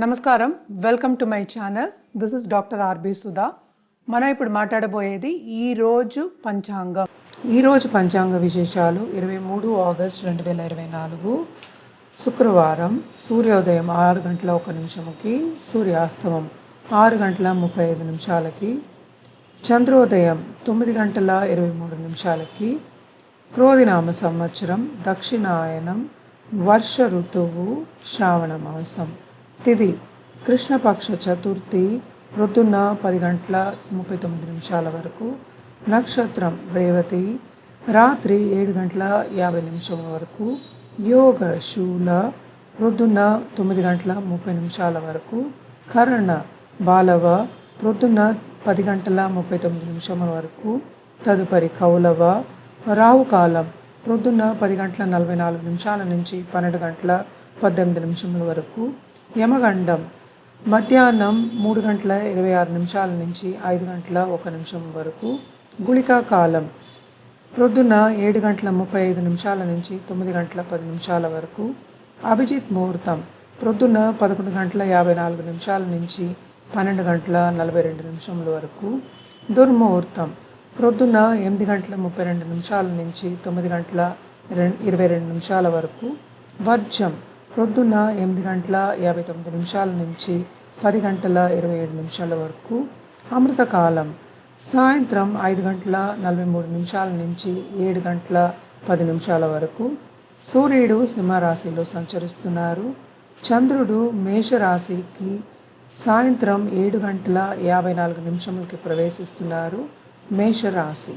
నమస్కారం, welcome to my channel. This is doctor R B Sudha. మనం ఇప్పుడు మాట్లాడబోయేది ఈరోజు పంచాంగం. ఈరోజు పంచాంగ విశేషాలు 23 ఆగస్ట్ 2024 శుక్రవారం. సూర్యోదయం 6 గంటల 1 నిమిషంకి, సూర్యాస్తమం 6 గంటల 35 నిమిషాలకి, చంద్రోదయం 9 గంటల 23 నిమిషాలకి, క్రోధినామ సంవత్సరం, దక్షిణాయనం, వర్ష ఋతువు, శ్రావణ మాసం. తిథి కృష్ణపక్ష చతుర్థి ప్రొద్దున్న 10 గంటల 39 నిమిషాల వరకు. నక్షత్రం రేవతి రాత్రి 7 గంటల 50 నిమిషాల వరకు. యోగ శూల ప్రొద్దున్న 9 గంటల 30 నిమిషాల వరకు. కరణ బాలవ ప్రొద్దున్న 10 గంటల 39 నిమిషాల వరకు. తదుపరి కౌలవ. రాహుకాలం ప్రొద్దున్న 10 గంటల 44 నిమిషాల నుంచి 12 గంటల 18 నిమిషాల వరకు. యమగండం మధ్యాహ్నం 3 గంటల 26 నిమిషాల నుంచి 5 గంటల 1 నిమిషం వరకు. గుళికా కాలం ప్రొద్దున 7 గంటల 35 నిమిషాల నుంచి 9 గంటల 10 నిమిషాల వరకు. అభిజిత్ ముహూర్తం ప్రొద్దున 11 గంటల 54 నిమిషాల నుంచి 12 గంటల 42 నిమిషముల వరకు. దుర్ముహూర్తం ప్రొద్దున 8 గంటల 32 నిమిషాల నుంచి 9 గంటల 22 నిమిషాల వరకు. వర్జం ప్రొద్దున 8 గంటల 59 నిమిషాల నుంచి 10 గంటల 27 నిమిషాల వరకు. అమృతకాలం సాయంత్రం 5 గంటల 43 నిమిషాల నుంచి 7 గంటల 10 నిమిషాల వరకు. సూర్యుడు సింహరాశిలో సంచరిస్తున్నారు. చంద్రుడు మేషరాశికి సాయంత్రం 7 గంటల 54 నిమిషములకి ప్రవేశిస్తున్నారు. మేషరాశి.